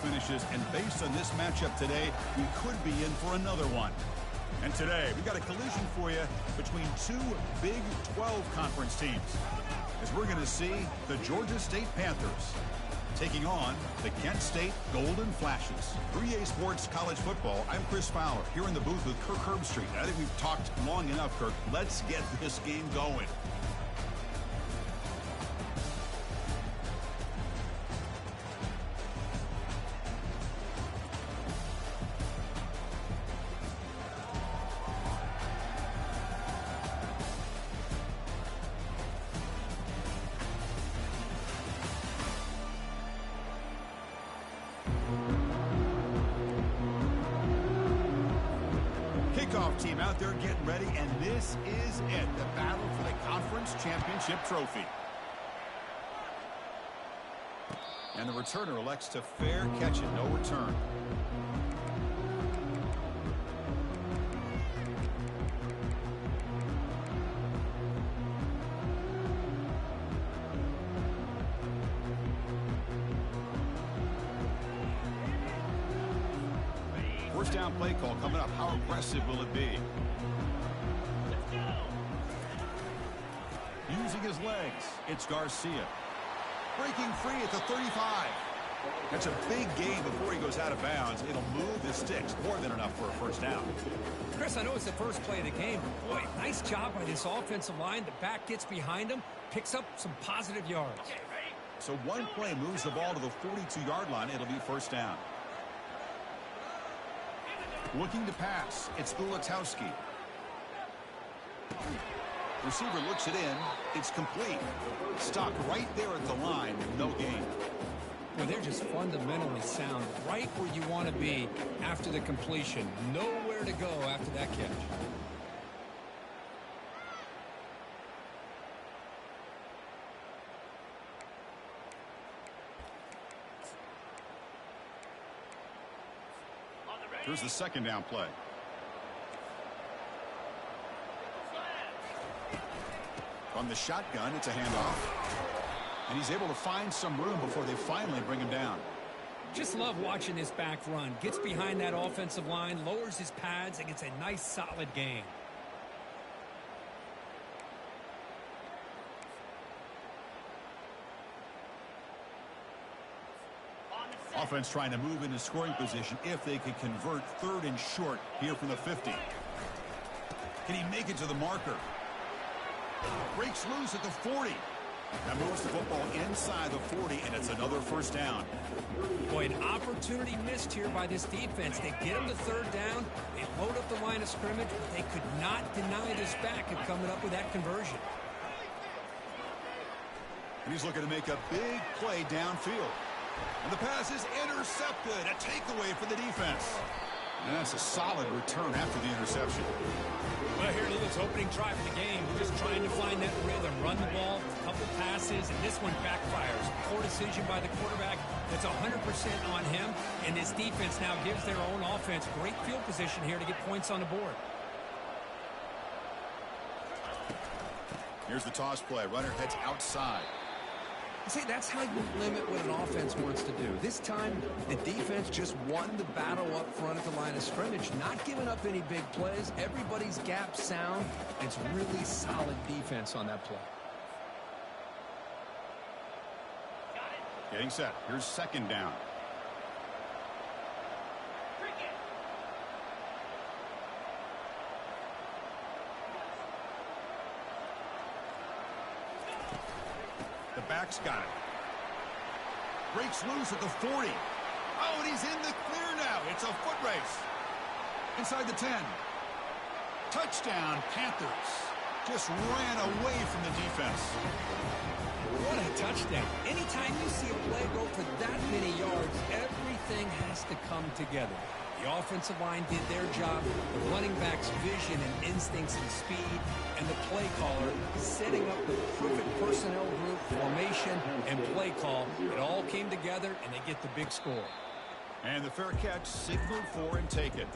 finishes, and based on this matchup today, we could be in for another one. And today, we got a collision for you between two Big 12 conference teams, as we're going to see the Georgia State Panthers taking on the Kent State Golden Flashes. 3A Sports College Football, I'm Chris Fowler, here in the booth with Kirk Herbstreit. I think we've talked long enough, Kirk. Let's get this game going. Kickoff team out there getting ready, and this is it, the battle for the conference championship trophy. And the returner elects to fair catch it, no return. First down play call coming up. How aggressive will it be? Let's go. Using his legs, it's Garcia. Breaking free at the 35. That's a big gain before he goes out of bounds. It'll move the sticks, more than enough for a first down. Chris, I know it's the first play of the game, but boy, nice job by this offensive line. The back gets behind him, picks up some positive yards. Okay, ready? So one play moves the ball to the 42-yard line. It'll be first down. Looking to pass, it's Ulatowski. Receiver looks it in. It's complete. Stopped right there at the line. No gain. Well, they're just fundamentally sound, right where you want to be after the completion. Nowhere to go after that catch. Here's the second down play. From the shotgun, it's a handoff. And he's able to find some room before they finally bring him down. Just love watching this back run. Gets behind that offensive line, lowers his pads, and gets a nice solid gain. Offense trying to move into scoring position if they can convert third and short here from the 50. Can he make it to the marker? Breaks loose at the 40. That moves the football inside the 40, and it's another first down. Boy, an opportunity missed here by this defense. They get him to third down. They load up the line of scrimmage, but they could not deny this back of coming up with that conversion. And he's looking to make a big play downfield. And the pass is intercepted. A takeaway for the defense. And that's a solid return after the interception. Well, here it is, opening drive of the game. We're just trying to find that rhythm. Run the ball, a couple passes, and this one backfires. Poor decision by the quarterback. That's 100% on him. And this defense now gives their own offense great field position here to get points on the board. Here's the toss play. Runner heads outside. See, that's how you limit what an offense wants to do. This time, the defense just won the battle up front at the line of scrimmage, not giving up any big plays. Everybody's gap sound. It's really solid defense on that play. Getting set. Here's second down. The back's got it. Breaks loose at the 40. Oh, and he's in the clear now. It's a foot race. Inside the 10. Touchdown, Panthers. Just ran away from the defense. What a touchdown. Anytime you see a play go for that many yards, everything has to come together. The offensive line did their job, the running back's vision and instincts and speed, and the play caller setting up the perfect personnel group, formation, and play call. It all came together, and they get the big score. And the fair catch signaled for and taken.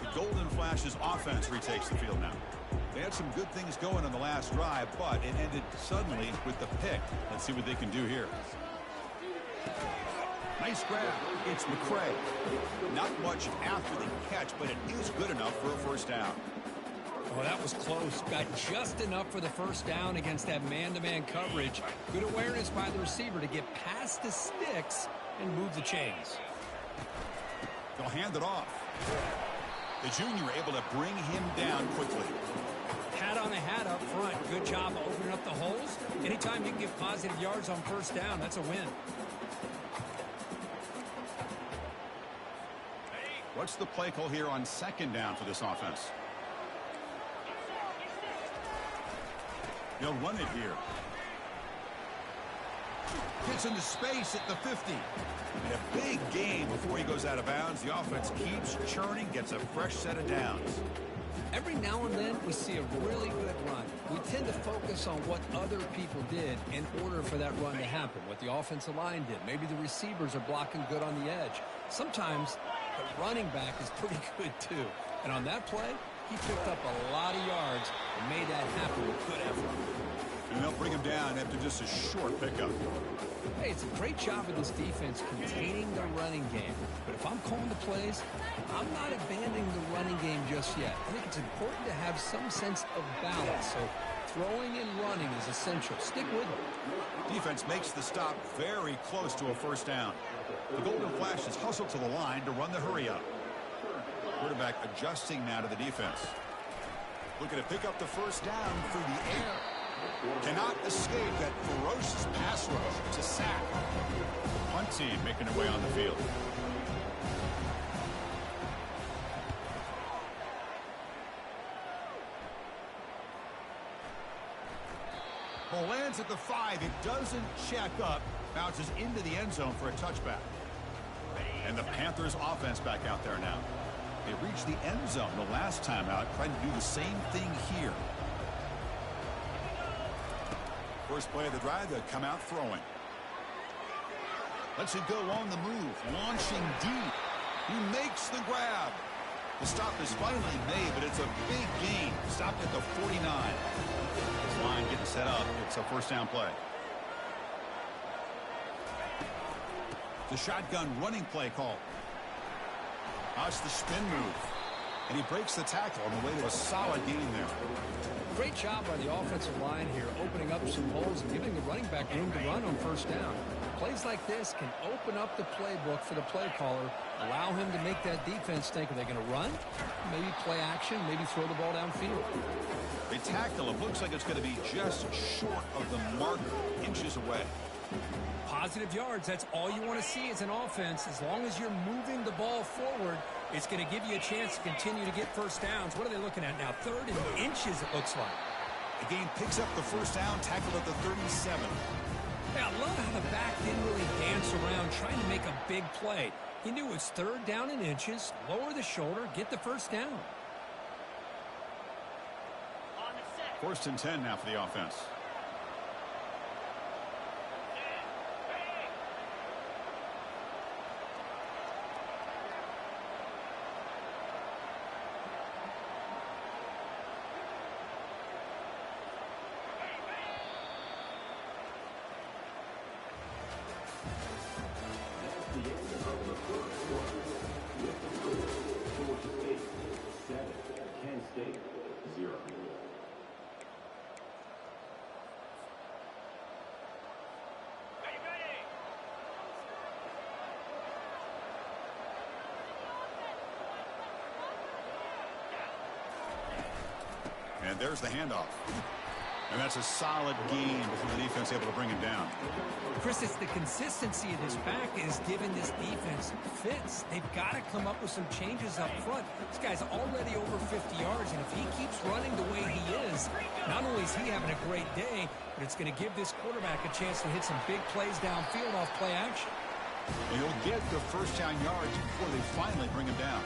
The Golden Flashes offense retakes the field now. They had some good things going on the last drive, but it ended suddenly with the pick. Let's see what they can do here. Nice grab. It's McCray. Not much after the catch, but it is good enough for a first down. Oh, that was close. Got just enough for the first down against that man-to-man coverage. Good awareness by the receiver to get past the sticks and move the chains. They'll hand it off. The junior able to bring him down quickly. Hat on a hat up front. Good job opening up the holes. Anytime you can get positive yards on first down, that's a win. What's the play call here on second down for this offense? They'll run it here. Gets into space at the 50. And a big gain before he goes out of bounds. The offense keeps churning, gets a fresh set of downs. Every now and then we see a really good run. We tend to focus on what other people did in order for that run to happen. What the offensive line did. Maybe the receivers are blocking good on the edge. Sometimes the running back is pretty good too. And on that play, he picked up a lot of yards and made that happen with good effort. And they'll bring him down after just a short pickup. Hey, it's a great job of this defense containing the running game. But if I'm calling the plays, I'm not abandoning the running game just yet. I think it's important to have some sense of balance. So throwing and running is essential. Stick with it. Defense makes the stop very close to a first down. The Golden Flashes hustle to the line to run the hurry up. Quarterback adjusting now to the defense. Looking to pick up the first down through the air. Cannot escape that ferocious pass rush to sack. The punt team making their way on the field. Well, lands at the 5. It doesn't check up. Bounces into the end zone for a touchback. And the Panthers offense back out there now. They reached the end zone the last time out, trying to do the same thing here. First play of the drive, they'll come out throwing. Lets it go on the move, launching deep. He makes the grab. The stop is finally made, but it's a big gain. Stopped at the 49. This line getting set up. It's a first down play. The shotgun running play call. Now it's the spin move. And he breaks the tackle on the way to a solid gain there. Great job by the offensive line here, opening up some holes and giving the running back room to run on first down. Plays like this can open up the playbook for the play caller, allow him to make that defense think, are they going to run? Maybe play action, maybe throw the ball downfield. They tackle him. Looks like it's going to be just short of the marker, inches away. Positive yards, that's all you want to see as an offense. As long as you're moving the ball forward, it's going to give you a chance to continue to get first downs. What are they looking at now? 3rd and inches, it looks like. The game picks up the first down, tackled at the 37. Yeah, I love how the back didn't really dance around trying to make a big play. He knew it's 3rd down in inches, lower the shoulder, get the first down. First and 10 now for the offense. And there's the handoff. And that's a solid gain before the defense able to bring him down. Chris, it's the consistency of this back is giving this defense fits. They've got to come up with some changes up front. This guy's already over 50 yards, and if he keeps running the way he is, not only is he having a great day, but it's going to give this quarterback a chance to hit some big plays downfield off play action. And he'll get the first down yards before they finally bring him down.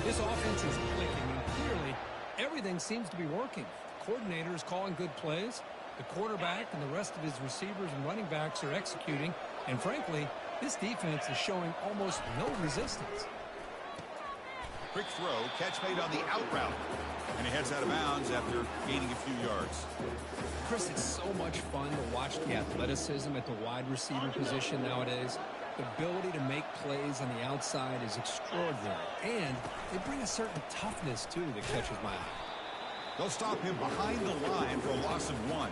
This offense is clicking, and clearly everything seems to be working. The coordinator is calling good plays. The quarterback and the rest of his receivers and running backs are executing. And frankly, this defense is showing almost no resistance. Quick throw, catch made on the out route. And he heads out of bounds after gaining a few yards. Chris, it's so much fun to watch the athleticism at the wide receiver position nowadays. The ability to make plays on the outside is extraordinary. And they bring a certain toughness, too, that catches my eye. They'll stop him behind the line for a loss of 1.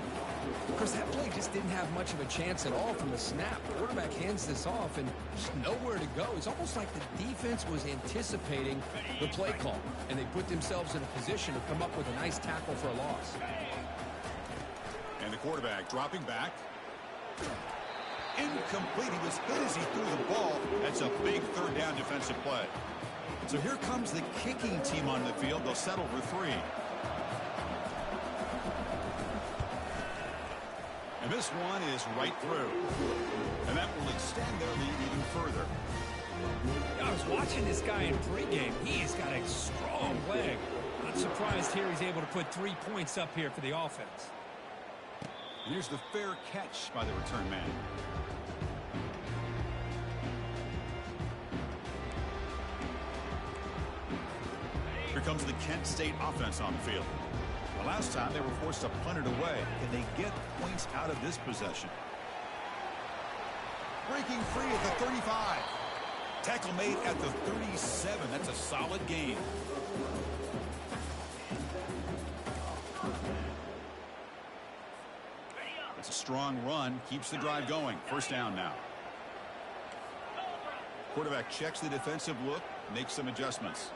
Chris, that play just didn't have much of a chance at all from the snap. The quarterback hands this off and just nowhere to go. It's almost like the defense was anticipating the play call, and they put themselves in a position to come up with a nice tackle for a loss. And the quarterback dropping back. Incomplete. He was hit as he threw the ball. That's a big third down defensive play. So here comes the kicking team on the field. They'll settle for 3. And this one is right through. And that will extend their lead even further. I was watching this guy in pregame. He has got a strong leg. Not surprised here he's able to put 3 points up here for the offense. And here's the fair catch by the return man. Here comes the Kent State offense on the field. The last time they were forced to punt it away. Can they get points out of this possession? Breaking free at the 35. Tackle made at the 37. That's a solid gain. It's a strong run. Keeps the drive going. First down now. Quarterback checks the defensive look. Makes some adjustments.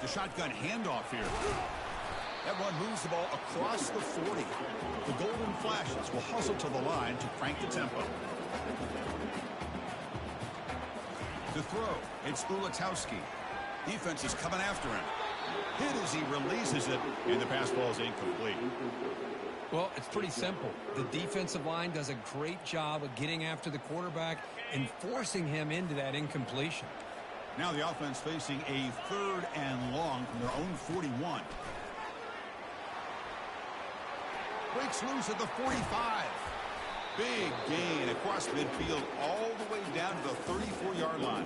The shotgun handoff here. That one moves the ball across the 40. The Golden Flashes will hustle to the line to crank the tempo. To throw, it's Ulatowski. Defense is coming after him. Hit as he releases it, and the pass ball is incomplete. Well, it's pretty simple. The defensive line does a great job of getting after the quarterback and forcing him into that incompletion. Now the offense facing a 3rd and long from their own 41. Breaks loose at the 45. Big gain across midfield all the way down to the 34-yard line.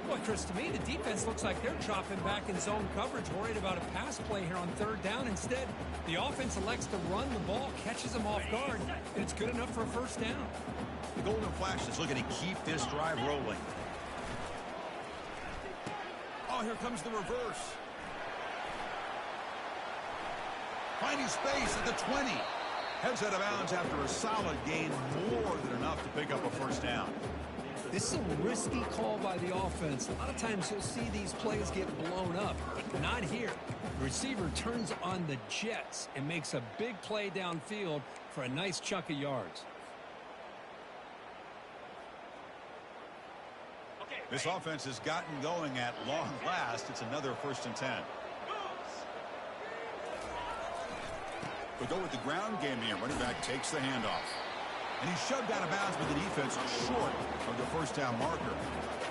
Well, Chris, to me, the defense looks like they're dropping back in zone coverage, worried about a pass play here on 3rd down. Instead, the offense elects to run the ball, catches them off guard, and it's good enough for a first down. The Golden Flash is looking to keep this drive rolling. Oh, here comes the reverse. Finding space at the 20. Heads out of bounds after a solid gain, more than enough to pick up a first down. This is a risky call by the offense. A lot of times you'll see these plays get blown up, but not here. The receiver turns on the jets and makes a big play downfield for a nice chunk of yards. This offense has gotten going at long last. It's another 1st and 10. We'll go with the ground game here. Running back takes the handoff. And he's shoved out of bounds with the defense short of the first down marker.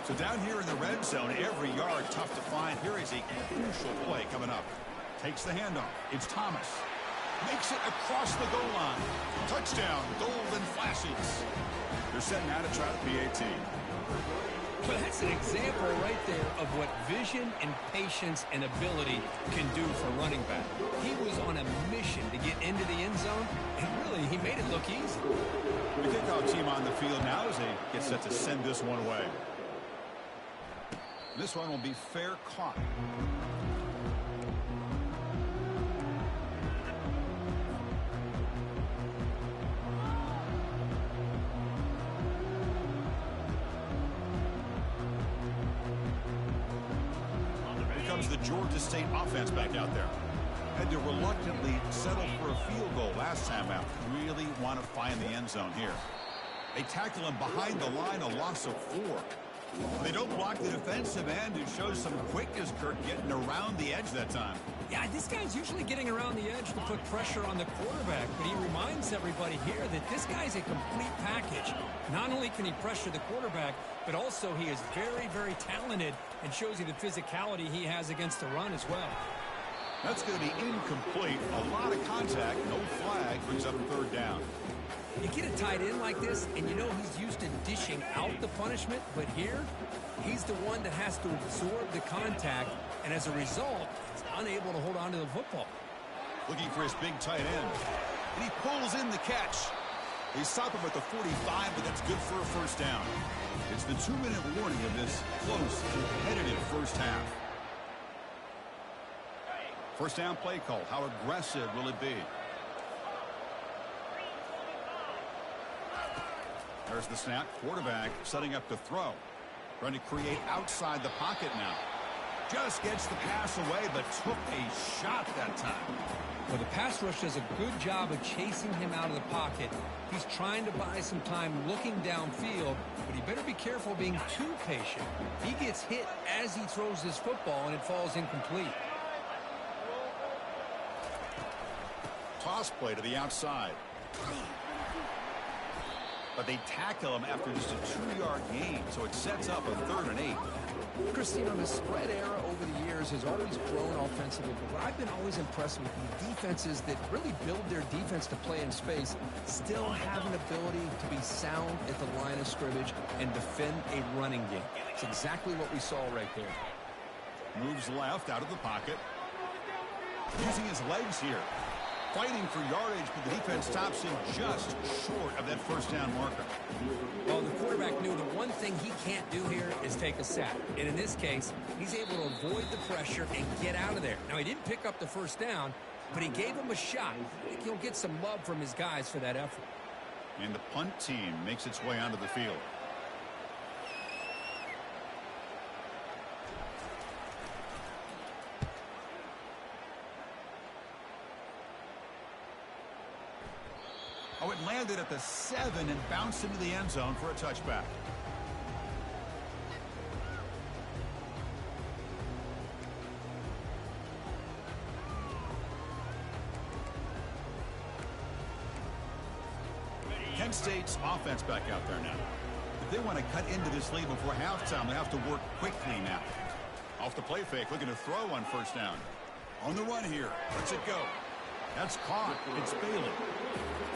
So down here in the red zone, every yard tough to find. Here is a crucial play coming up. Takes the handoff. It's Thomas. Makes it across the goal line. Touchdown, Golden Flashes. They're setting out to try the PAT. But that's an example right there of what vision and patience and ability can do for running back. He was on a mission to get into the end zone, and really, he made it look easy. The kickoff team on the field now as they get set to send this one away. This one will be fair caught. The Georgia State offense back out there. Had to reluctantly settle for a field goal last time out. Really want to find the end zone here. They tackle him behind the line, a loss of 4. They don't block the defensive end, who shows some quickness, Kirk, getting around the edge that time. Yeah, this guy's usually getting around the edge to put pressure on the quarterback, but he reminds everybody here that this guy's a complete package. Not only can he pressure the quarterback, but also he is very, very talented and shows you the physicality he has against the run as well. That's going to be incomplete. A lot of contact, no flag, brings up 3rd down. You get a tight end like this, and you know he's used to dishing out the punishment, but here, he's the one that has to absorb the contact, and as a result, he's unable to hold on to the football. Looking for his big tight end. And he pulls in the catch. They stop him at the 45, but that's good for a first down. It's the 2-minute warning of this close, competitive first half. First down play call. How aggressive will it be? There's the snap. Quarterback setting up to throw. Trying to create outside the pocket now. Just gets the pass away, but took a shot that time. Well, the pass rush does a good job of chasing him out of the pocket. He's trying to buy some time looking downfield, but he better be careful being too patient. He gets hit as he throws this football, and it falls incomplete. Toss play to the outside. But they tackle him after just a 2-yard gain, so it sets up a 3rd and 8. Christine, the spread era over the years has always grown offensively, but what I've been always impressed with the defenses that really build their defense to play in space still have an ability to be sound at the line of scrimmage and defend a running game. It's exactly what we saw right there. Moves left out of the pocket. Using his legs here. Fighting for yardage, but the defense stops him just short of that first down marker. Well, the quarterback knew the one thing he can't do here is take a sack. And in this case, he's able to avoid the pressure and get out of there. Now, he didn't pick up the first down, but he gave him a shot. I think he'll get some love from his guys for that effort. And the punt team makes its way onto the field. Oh, it landed at the 7 and bounced into the end zone for a touchback. Kent State's offense back out there now. If they want to cut into this lead before halftime, they have to work quickly now. Off the play fake, looking to throw on first down. On the run here. Let's it go. That's caught. It's Bailey.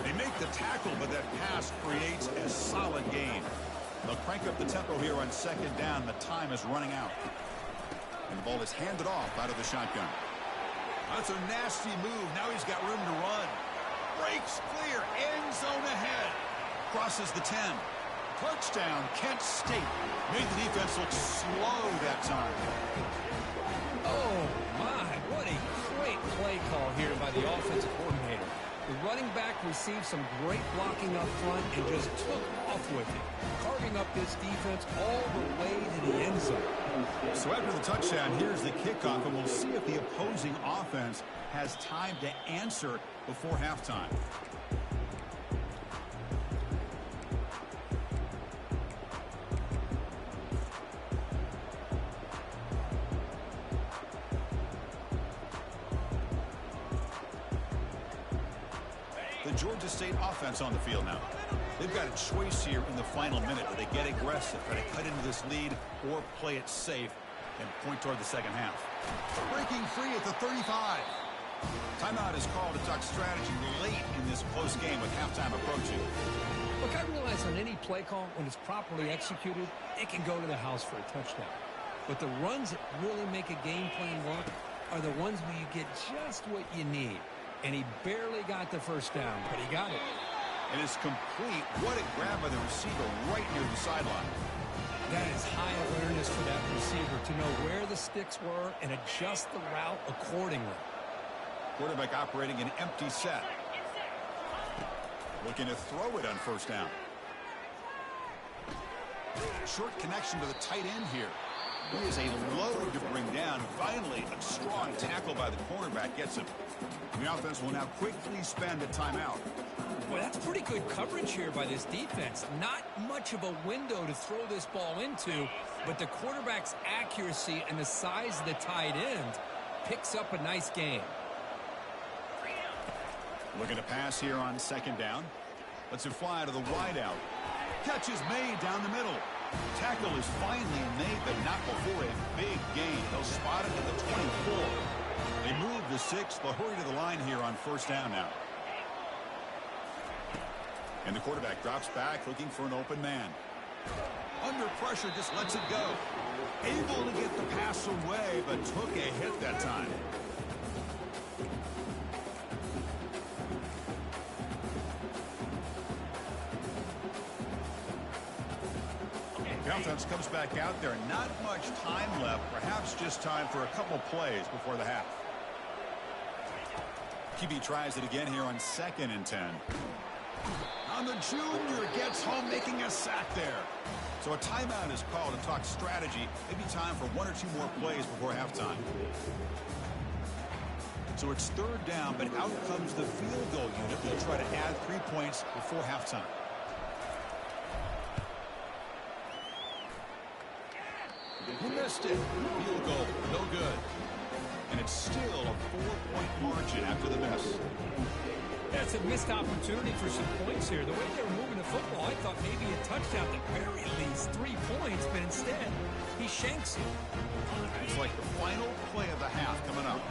They make the tackle, but that pass creates a solid gain. They'll crank up the tempo here on second down. The time is running out. And the ball is handed off out of the shotgun. That's a nasty move. Now he's got room to run. Breaks clear. End zone ahead. Crosses the 10. Touchdown, Kent State. Made the defense look slow that time. Oh, my. What a great play call here by the offensive coordinator. The running back received some great blocking up front and just took off with it, carving up this defense all the way to the end zone. So after the touchdown, here's the kickoff, and we'll see if the opposing offense has time to answer before halftime. Georgia State offense on the field now. They've got a choice here in the final minute. Do they get aggressive, try to cut into this lead, or play it safe and point toward the second half? Breaking free at the 35. Timeout is called to talk strategy late in this close game with halftime approaching. Look, I realize on any play call, when it's properly executed, it can go to the house for a touchdown. But the runs that really make a game plan work are the ones where you get just what you need. And he barely got the first down, but he got it. And it's complete. What a grab by the receiver right near the sideline. That is high awareness for that receiver to know where the sticks were and adjust the route accordingly. Quarterback operating an empty set. Looking to throw it on first down. Short connection to the tight end here. He is a load to bring down. Finally, a strong tackle by the cornerback gets him. The offense will now quickly spend a timeout. Boy, that's pretty good coverage here by this defense. Not much of a window to throw this ball into, but the quarterback's accuracy and the size of the tight end picks up a nice game. Looking to pass here on second down. Lets it fly to the wideout. Catch is made down the middle. Tackle is finally made, but not before a big gain. They'll spot it at the 24. They move the 6. They'll hurry to the line here on first down now. And the quarterback drops back looking for an open man. Under pressure, just lets it go. Able to get the pass away, but took a hit that time. The offense comes back out there. Not much time left. Perhaps just time for a couple plays before the half. QB tries it again here on 2nd and 10. On the junior, gets home, making a sack there. So a timeout is called to talk strategy. Maybe time for 1 or 2 more plays before halftime. So it's 3rd down, but out comes the field goal unit. They'll try to add 3 points before halftime. He missed it. Field goal, no good. And it's still a 4-point margin after the miss. That's a missed opportunity for some points here. The way they were moving the football, I thought maybe a touchdown, at the very least 3 points, but instead, he shanks it. It's like the final play of the half coming up.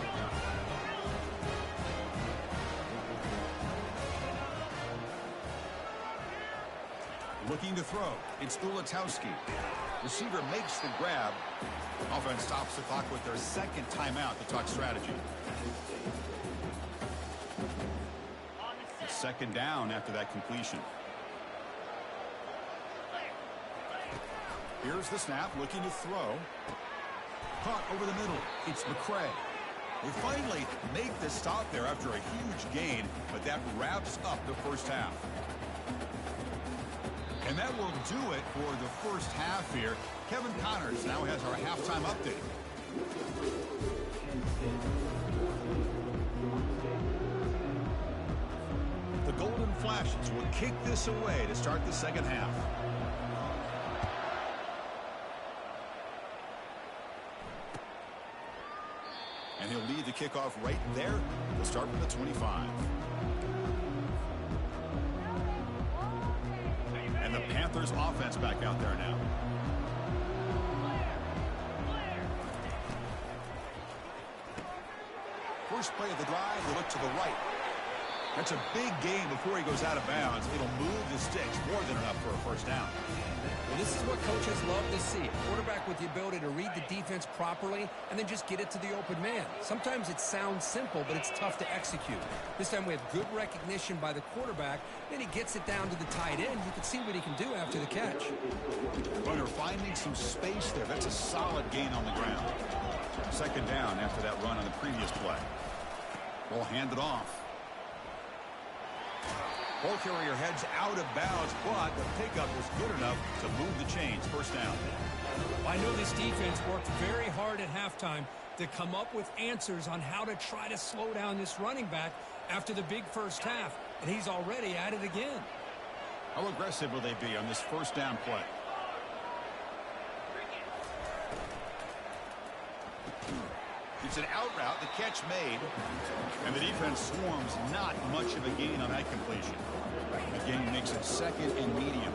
Looking to throw. It's Ulatowski. Receiver makes the grab. Offense stops the clock with their 2nd timeout to talk strategy. It's 2nd down after that completion. Here's the snap, looking to throw. Caught over the middle. It's McCray. They finally make the stop there after a huge gain, but that wraps up the first half. And that will do it for the first half here. Kevin Connors now has our halftime update. The Golden Flashes will kick this away to start the 2nd half. And he'll lead the kickoff right there. We'll start from the 25. And the Panthers offense back out there now. First play of the drive, they look to the right. That's a big gain before he goes out of bounds. It'll move the sticks more than enough for a first down. Well, this is what coaches love to see. A quarterback with the ability to read the defense properly and then just get it to the open man. Sometimes it sounds simple, but it's tough to execute. This time we have good recognition by the quarterback. Then he gets it down to the tight end. You can see what he can do after the catch. Runner finding some space there. That's a solid gain on the ground. 2nd down after that run on the previous play. Ball handed off. Ball carrier heads out of bounds, but the pickup was good enough to move the chains. First down. I know this defense worked very hard at halftime to come up with answers on how to try to slow down this running back after the big first half, and he's already at it again. How aggressive will they be on this first down play? It's an out route, the catch made, and the defense swarms. Not much of a gain on that completion. The gain makes it 2nd and medium.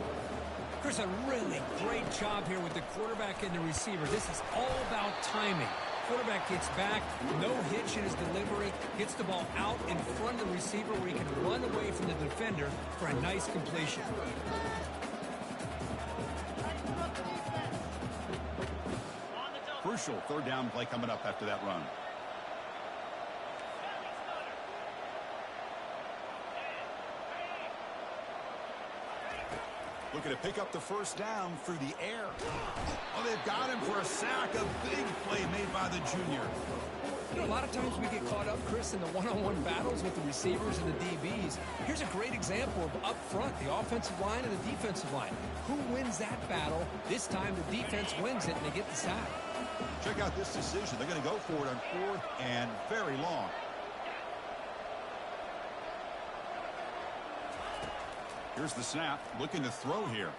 Chris, a really great job here with the quarterback and the receiver. This is all about timing. Quarterback gets back, no hitch in his delivery, hits the ball out in front of the receiver where he can run away from the defender for a nice completion. Crucial 3rd down play coming up after that run. Looking to pick up the first down through the air. Oh, they've got him for a sack. A big play made by the junior. You know, a lot of times we get caught up, Chris, in the one-on-one battles with the receivers and the DBs. Here's a great example of up front, the offensive line and the defensive line. Who wins that battle? This time the defense wins it and they get the sack. Check out this decision. They're going to go for it on 4th and very long. Here's the snap. Looking to throw here.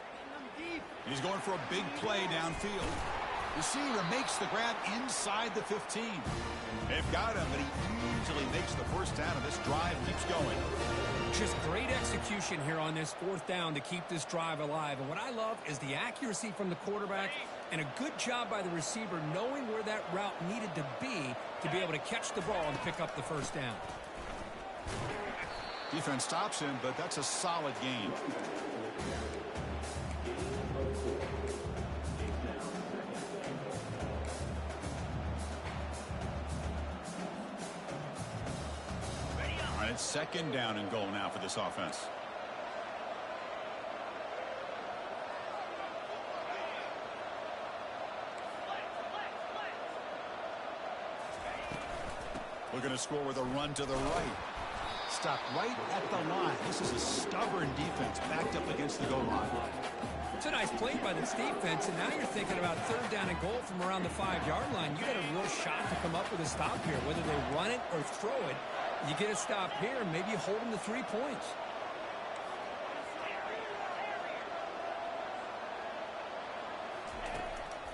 He's going for a big play downfield. Receiver makes the grab inside the 15. They've got him, but he easily makes the first down, and this drive keeps going. Just great execution here on this 4th down to keep this drive alive. And what I love is the accuracy from the quarterback and a good job by the receiver knowing where that route needed to be able to catch the ball and pick up the first down. Defense stops him, but that's a solid gain. All right, it's second down and goal now for this offense. Looking to score with a run to the right. Stopped right at the line. This is a stubborn defense backed up against the goal line. It's a nice play by this defense, and now you're thinking about third down and goal from around the 5-yard line. You got a real shot to come up with a stop here. Whether they run it or throw it, you get a stop here, and maybe you hold them to 3 points.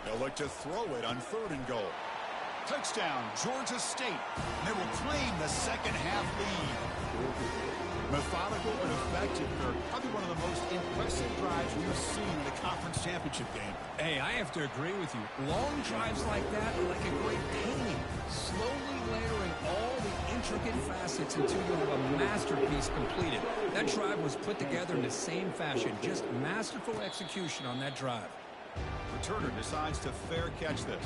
They'll look to throw it on third and goal. Touchdown, Georgia State. They will claim the second half lead. Methodical and effective. They're probably one of the most impressive drives we've seen in the conference championship game. Hey, I have to agree with you. Long drives like that are like a great painting. Slowly layering all the intricate facets until you have a masterpiece completed. That drive was put together in the same fashion. Just masterful execution on that drive. Returner decides to fair catch this.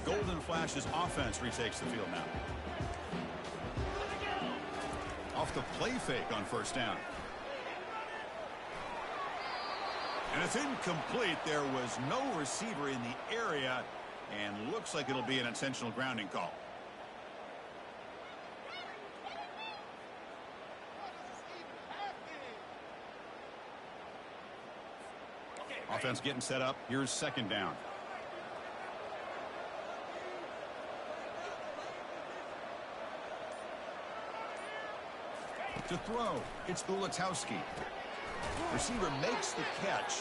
Golden Flash's offense retakes the field now. Off the play fake on first down. And it's incomplete. There was no receiver in the area, and looks like it'll be an intentional grounding call. Offense getting set up. Here's second down. To throw, it's Bulatowski. Receiver makes the catch.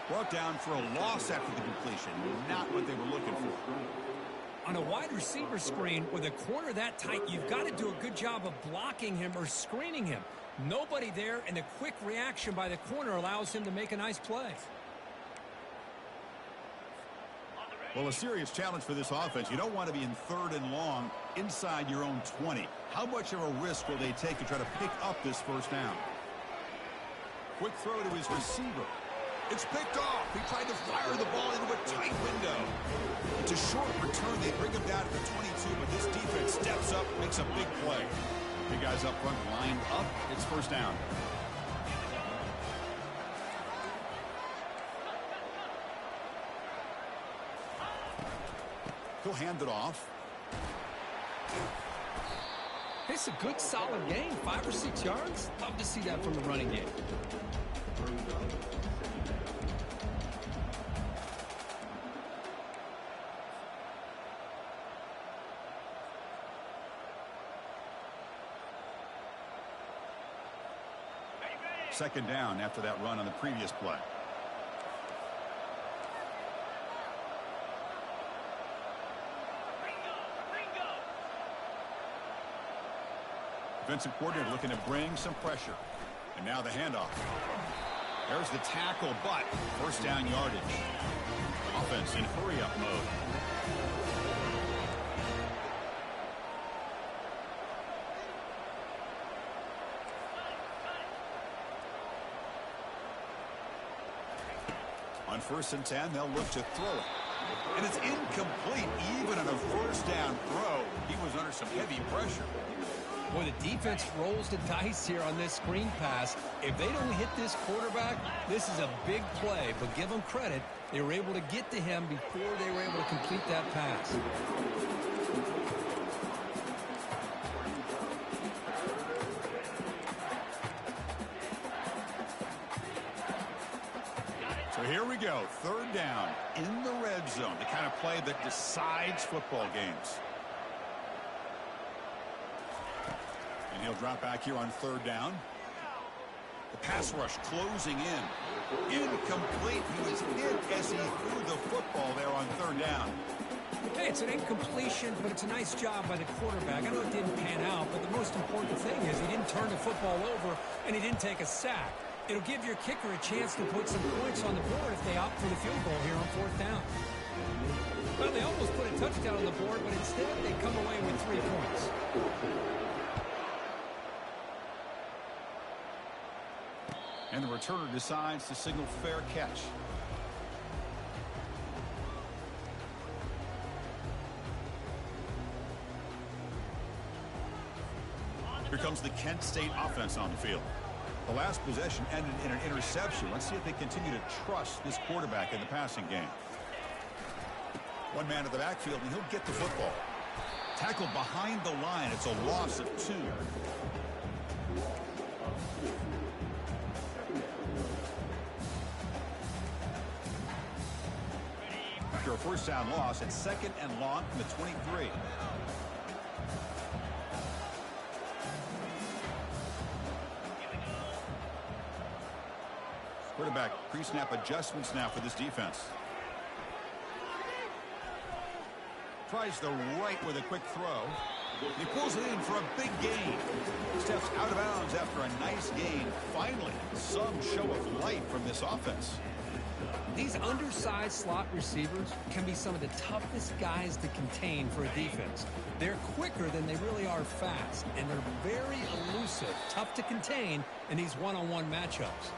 Brought down for a loss after the completion. Not what they were looking for. On a wide receiver screen with a corner that tight, you've got to do a good job of blocking him or screening him. Nobody there, and the quick reaction by the corner allows him to make a nice play. Well, a serious challenge for this offense. You don't want to be in third and long inside your own 20. How much of a risk will they take to try to pick up this first down? Quick throw to his receiver. It's picked off. He tried to fire the ball into a tight window. It's a short return. They bring him down to the 22, but this defense steps up, makes a big play. Big guys up front lined up. It's first down. He'll hand it off. It's a good, solid game. 5 or 6 yards. Love to see that from the running game. Second down after that run on the previous play. Defensive coordinator looking to bring some pressure. And now the handoff. There's the tackle, but first down yardage. Offense in hurry-up mode. On 1st and 10, they'll look to throw it. And it's incomplete even on a first down throw. He was under some heavy pressure. Boy, the defense rolls the dice here on this screen pass. If they don't hit this quarterback, this is a big play. But give them credit. They were able to get to him before they were able to complete that pass. So here we go. Third down in the red zone. The kind of play that decides football games. And he'll drop back here on third down. The pass rush closing in. incomplete. He was hit as he threw the football there on third down. Hey, it's an incompletion, but it's a nice job by the quarterback. I know it didn't pan out, but the most important thing is he didn't turn the football over and he didn't take a sack. It'll give your kicker a chance to put some points on the board if they opt for the field goal here on fourth down. Well, they almost put a touchdown on the board, but instead they come away with 3 points. And the returner decides to signal fair catch. Here comes the Kent State offense on the field. The last possession ended in an interception. Let's see if they continue to trust this quarterback in the passing game. One man at the backfield, and he'll get the football. Tackled behind the line. It's a loss of 2. After a first down loss, it's 2nd and long from the 23. Quarterback pre-snap adjustments now for this defense. Tries the right with a quick throw. He pulls it in for a big gain. Steps out of bounds after a nice gain. Finally, some show of light from this offense. These undersized slot receivers can be some of the toughest guys to contain for a defense. They're quicker than they really are fast, and they're very elusive, tough to contain in these one-on-one matchups.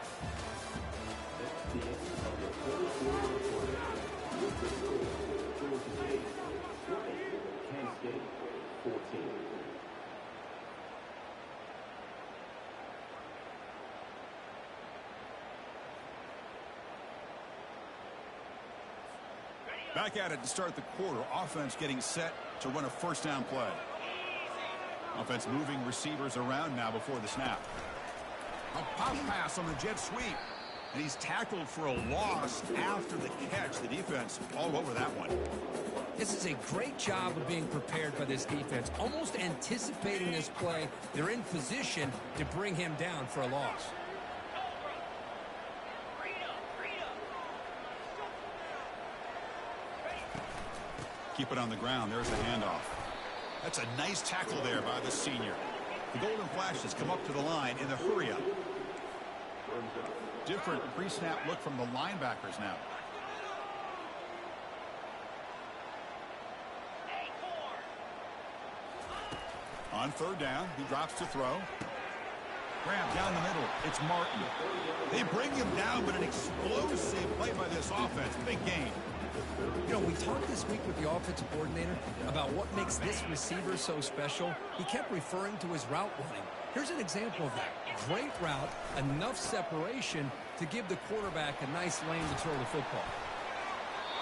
Back at it to start the quarter. Offense getting set to run a first down play. Offense moving receivers around now before the snap. A pop pass on the jet sweep. And he's tackled for a loss after the catch. The defense all over that one. This is a great job of being prepared by this defense. Almost anticipating this play. They're in position to bring him down for a loss. Keep it on the ground. There's the handoff. That's a nice tackle there by the senior. The Golden Flashes come up to the line in the hurry-up. Different pre-snap look from the linebackers now. On third down, he drops to throw. Grab down the middle. It's Martin. They bring him down, but an explosive play by this offense. Big gain. You know, we talked this week with the offensive coordinator about what makes this receiver so special. He kept referring to his route running. Here's an example of that. Great route, enough separation to give the quarterback a nice lane to throw the football.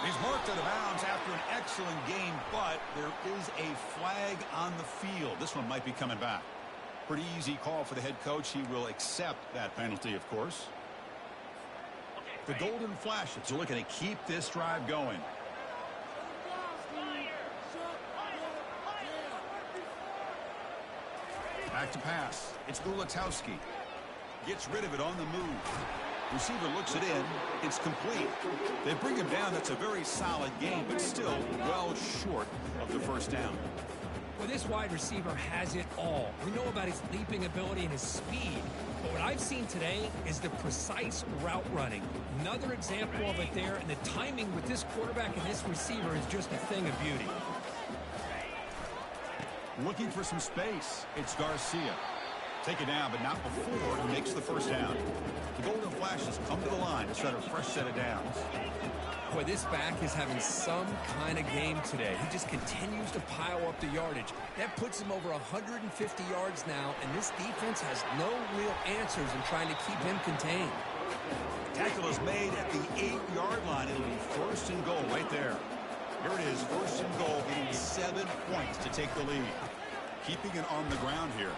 He's marked out of bounds after an excellent game, but there is a flag on the field. This one might be coming back. Pretty easy call for the head coach. He will accept that penalty, of course. The Golden Flashes are looking to keep this drive going. Back to pass. It's Ulatowski. Gets rid of it on the move. Receiver looks it in. It's complete. They bring him down. That's a very solid game, but still well short of the first down. Well, this wide receiver has it all. We know about his leaping ability and his speed, but what I've seen today is the precise route running. Another example of it there, and the timing with this quarterback and this receiver is just a thing of beauty. Looking for some space. It's Garcia. Take it down, but not before he makes the first down. The Golden Flashes come to the line to start a fresh set of downs. Boy, this back is having some kind of game today. He just continues to pile up the yardage. That puts him over 150 yards now, and this defense has no real answers in trying to keep him contained. Tackle is made at the 8-yard line. It'll be first and goal right there. Here it is, first and goal, getting 7 points to take the lead. Keeping it on the ground here.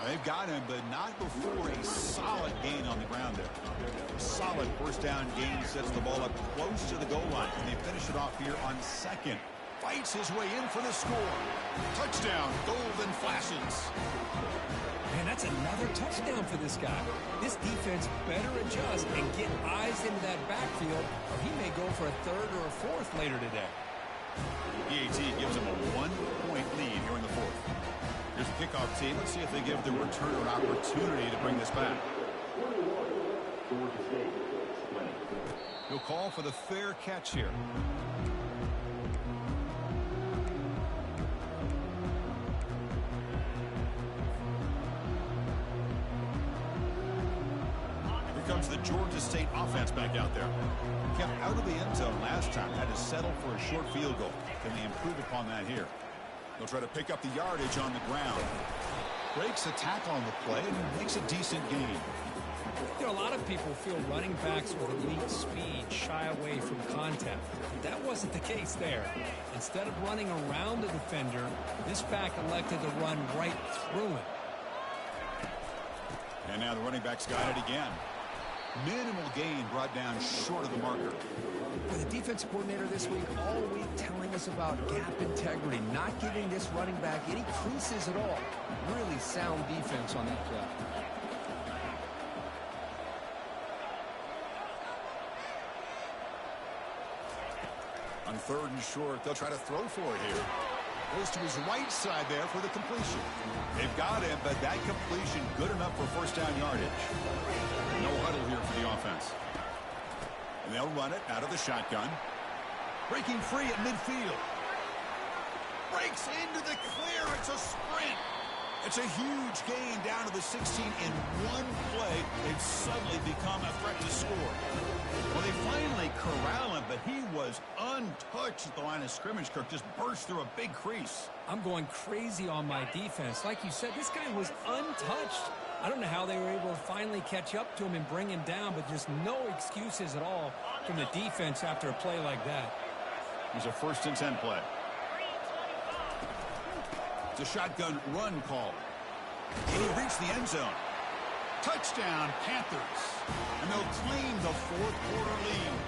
They've got him, but not before a solid gain on the ground there. Solid first down gain sets the ball up close to the goal line. And they finish it off here on second fights his way in for the score. Touchdown, Golden Flashes. Man, that's another touchdown for this guy. This defense better adjust and get eyes into that backfield, or he may go for a third or a fourth later today. PAT gives him a 1-point lead here in the fourth. Here's the kickoff team. Let's see if they give the returner an opportunity to bring this back. He'll call for the fair catch here. Here comes the Georgia State offense back out there. Kept out of the end zone last time. Had to settle for a short field goal. Can they improve upon that here? They'll try to pick up the yardage on the ground. Breaks a tackle on the play and makes a decent gain. You know, a lot of people feel running backs with elite speed shy away from contact. That wasn't the case there. Instead of running around the defender, this back elected to run right through him. And now the running back's got it again. Minimal gain brought down short of the marker. The defensive coordinator this week all week telling us about gap integrity, not giving this running back any creases at all. Really sound defense on that play. On third and short, they'll try to throw for it here. Goes to his right side there for the completion. They've got him, but that completion good enough for first down yardage. No huddle here for the offense. And they'll run it out of the shotgun. Breaking free at midfield. Breaks into the clear. It's a sprint. It's a huge gain down to the 16 in one play. They've suddenly become a threat to score. Well, they finally corral him, but he was untouched at the line of scrimmage. Kirk just burst through a big crease. I'm going crazy on my defense. Like you said, this guy was untouched. I don't know how they were able to finally catch up to him and bring him down, but just no excuses at all from the defense after a play like that. Here's a 1st and 10 play. It's a shotgun run call. And he reached the end zone. Touchdown, Panthers. And they'll claim the fourth-quarter lead.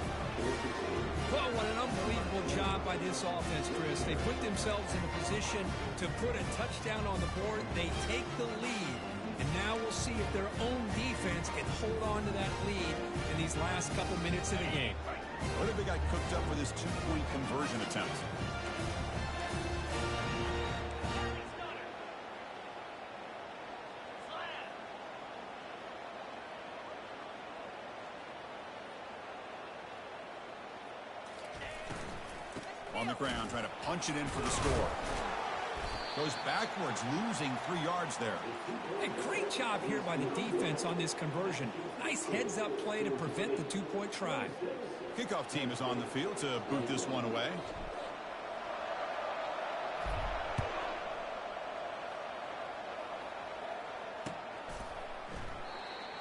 Well, what an unbelievable job by this offense, Chris. They put themselves in a position to put a touchdown on the board. They take the lead. And now we'll see if their own defense can hold on to that lead in these last couple minutes of the game. What if they got cooked up with this 2-point conversion attempt? On the ground, trying to punch it in for the score. Goes backwards, losing 3 yards there. A great job here by the defense on this conversion. Nice heads-up play to prevent the 2-point try. Kickoff team is on the field to boot this one away.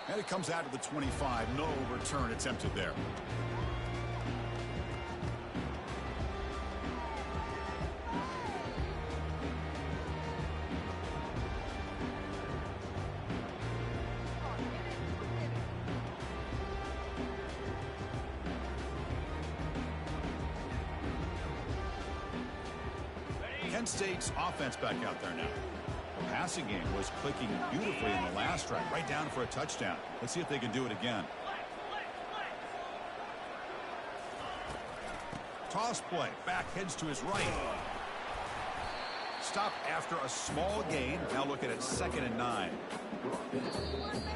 And it comes out to the 25. No return attempted there. Kent State's offense back out there now. The passing game was clicking beautifully in the last drive, right down for a touchdown. Let's see if they can do it again. Toss play. Back heads to his right. Stop after a small gain. Now looking at 2nd and 9.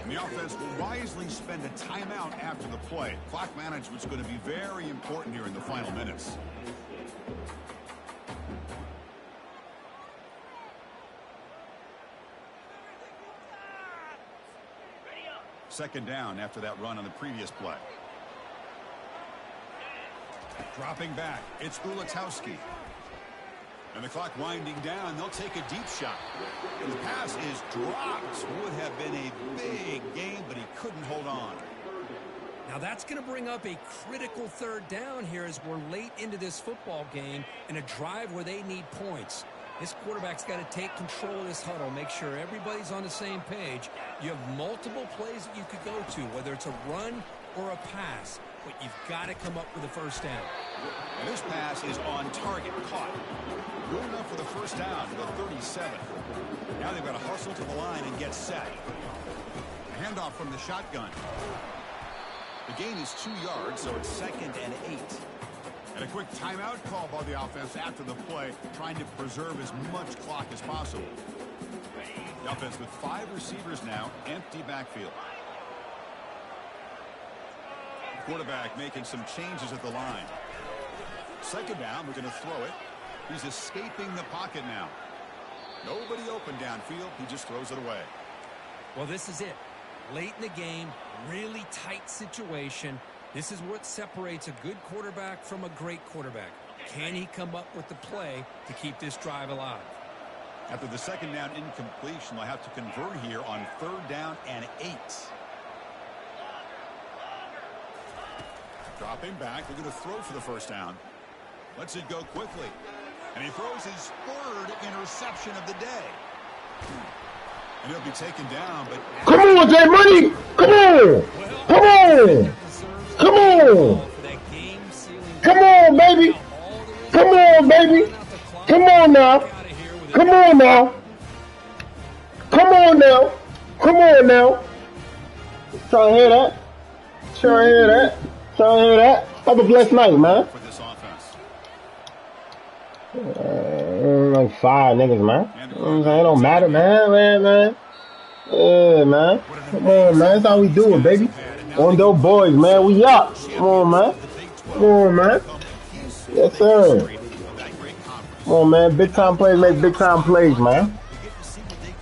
And the offense will wisely spend a timeout after the play. Clock management's going to be very important here in the final minutes. Second down after that run on the previous play. Dropping back, it's Ulatowski. And the clock winding down, they'll take a deep shot. And the pass is dropped. Would have been a big gain, but he couldn't hold on. Now that's going to bring up a critical 3rd down here as we're late into this football game in a drive where they need points. This quarterback's got to take control of this huddle, make sure everybody's on the same page. You have multiple plays that you could go to, whether it's a run or a pass, but you've got to come up with a first down. And this pass is on target, caught. Good enough for the first down to the 37. Now they've got to hustle to the line and get set. A handoff from the shotgun. The gain is 2 yards, so it's 2nd and 8. And a quick timeout call by the offense after the play, trying to preserve as much clock as possible. The offense with 5 receivers now, empty backfield. Quarterback making some changes at the line. 2nd down, we're going to throw it. He's escaping the pocket now. Nobody open downfield. He just throws it away. Well, this is it. Late in the game, really tight situation. This is what separates a good quarterback from a great quarterback. Can he come up with the play to keep this drive alive? After the 2nd down incompletion, they'll have to convert here on 3rd down and 8. Dropping back. They're going to throw for the first down. Lets it go quickly. And he throws his 3rd interception of the day. And he'll be taken down, but... Come on, J Money! Come on! Come on! Come on! Come on, baby! Come on, baby! Come on now! Come on now! Come on now! Come on now! Trying to hear that? Trying to hear that? Trying to hear that? Have a blessed night, man. For this offense. Like 5 niggas, man. You know what I'm saying? It don't matter, man. Yeah, man. Come on, man. That's how we do it, baby. On those boys, man. We up. Come on, man. Come on, man. Yes, sir. Come on, man. Big time plays make big time plays, man.